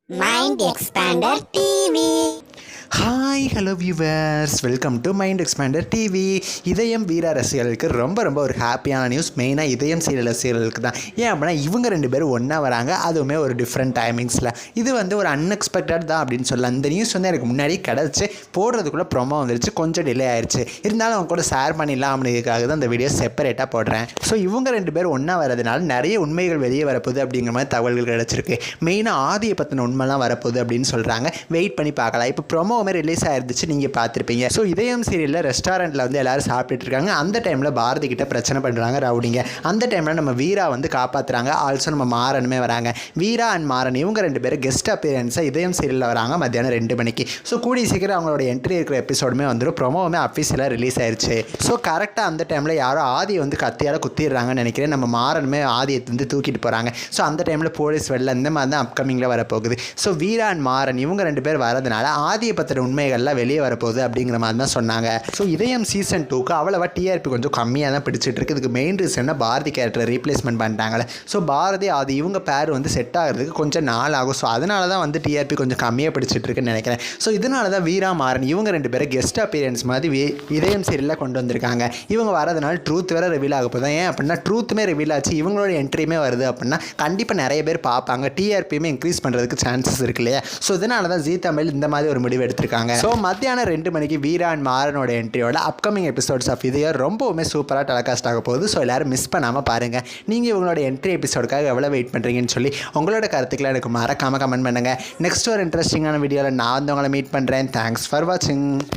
Mind Expander TV. Hi hello viewers, welcome to mind expander TV. இதயம் வீரா ரசிகர்களுக்கு ரொம்ப ஒரு ஹாப்பியான நியூஸ். மெயினாக இதயம் சீரியல் ரசிகர்களுக்கு தான். ஏன் அப்படின்னா இவங்க ரெண்டு பேரும் ஒன்றா வராங்க, அதுவுமே ஒரு டிஃப்ரெண்ட் டைமிங்ஸில். இது ஒரு அன்எக்ஸ்பெக்டட் தான் அப்படின்னு சொல்லலாம். அந்த நியூஸ் எனக்கு முன்னாடி கிடச்சி போடுறதுக்குள்ளே ப்ரொமோ வந்துருச்சு, கொஞ்சம் டிலே ஆயிடுச்சு. இருந்தாலும் அவங்க கூட ஷேர் பண்ணிடலாம் அப்படிங்கிறதுக்காக தான் அந்த வீடியோ செப்பரேட்டாக போடுறேன். ஸோ இவங்க ரெண்டு பேரும் ஒன்றா வரதுனால நிறைய உண்மைகள் வெளியே வரப்போகுது அப்படிங்கிற மாதிரி தகவல்கள் கிடச்சிருக்கு. மெயினாக ஆதியை பற்றின உண்மைலாம் வரப்போகுது அப்படின்னு சொல்கிறாங்க. வெயிட் பண்ணி பார்க்கலாம். இப்போ ப்ரொமோ ரிலீஸ் ஆயிருந்துச்சு, நீங்கள் பார்த்துருப்பீங்க. ஸோ இதயம் சீரியலில் ரெஸ்டாரண்ட்டில் எல்லாரும் சாப்பிட்டுட்டு இருக்காங்க. அந்த டைமில் பாரதி கிட்ட பிரச்சனை பண்ணுறாங்க ரவுடிங்க. அந்த டைமில் நம்ம வீரா காப்பாற்றுறாங்க. ஆல்சோ நம்ம மாறனுமே வராங்க. வீரா அண்ட் மாறன் இவங்க ரெண்டு பேரும் கெஸ்ட் அப்பியரன்ஸாக இதயம் சீரியலில் வராங்க மத்தியானம் 2 மணிக்கு. ஸோ கூடிய சீக்கிரம் அவங்களோட என்ட்ரி இருக்கிற எபிசோடுமே வந்துடும். ப்ரொமோவுமே அஃபீஷியலாக ரிலீஸ் ஆயிடுச்சு. ஸோ கரெக்டாக அந்த டைமில் யாரோ ஆதியை கத்தியால் குத்திடுறாங்கன்னு நினைக்கிறேன். நம்ம மாறனுமே ஆதியை தூக்கிட்டு போகிறாங்க. ஸோ அந்த டைமில் போலீஸ் வெளில இந்த மாதிரி தான் அப்கமிங்கில் வரப்போகுது. ஸோ வீரா அண்ட் மாறன் இவங்க ரெண்டு பேர் வரதுனால ஆதியை பற்றின உண்மைகள்லாம் வெளியே வரப்போகுது அப்படிங்கிற மாதிரி தான் சொன்னாங்க. ஸோ இதயம் சீசன் 2க்கு அவ்வளவா டிஆர்பி கொஞ்சம் கம்மியாக தான் பிடிச்சிட்டு இருக்கு. இதுக்கு மெயின் ரீசன்னா பாரதி கேரக்டர் ரீப்ளேஸ்மெண்ட் பண்ணிட்டாங்களே. ஸோ பாரதி அது இவங்க பேர் செட் ஆகிறதுக்கு கொஞ்சம் நாள் ஆகும். ஸோ அதனால தான் டிஆர்பி கொஞ்சம் கம்மியாக பிடிச்சிட்டு இருக்குன்னு நினைக்கிறேன். ஸோ இதனால தான் வீரா மாறன் இவங்க ரெண்டு பேரும் கெஸ்ட் அப்பியரன்ஸ் மாதிரி இதயம் சீரியலில் கொண்டு வந்திருக்காங்க. இவங்க வரதுனால ட்ரூத் வேறு ரிவீல் ஆக போதும். ஏன் அப்படின்னா ட்ரூத்துமே ரிவீல் ஆச்சு, இவங்களோட என்ட்ரியுமே வருது அப்படின்னா கண்டிப்பாக நிறைய பேர் பார்ப்பாங்க. டிஆர்பியுமே இன்க்ரீஸ் பண்ணுறதுக்கு சான்சஸ் இருக்கு இல்லையா. ஸோ இதனால தான் ஜீ தமிழ் இந்த மாதிரி ஒரு முடிவு எடுத்திருக்காங்க. ஸோ மத்தியானம் 2 மணிக்கு வீரா அண்ட் மாறனோட என்ட்ரியோட அப்கமிங் எபிசோட்ஸ் ஆஃப் இதயம் ரொம்பவுமே சூப்பராக டெலிகாஸ்ட் ஆக போகுது. ஸோ எல்லாரும் மிஸ் பண்ணாமல் பாருங்கள். நீங்கள் இவங்களோட என்ட்ரி எபிசோடுக்காக எவ்வளோ வெயிட் பண்ணுறீங்கன்னு சொல்லி உங்களோட கருத்துக்களை எனக்கு மறக்காமல் கமெண்ட் பண்ணுங்கள். நெக்ஸ்ட் ஒரு இன்ட்ரெஸ்டிங்கான வீடியோவில் நான் உங்களை மீட் பண்ணுறேன். தேங்க்ஸ் ஃபார் வாட்சிங்.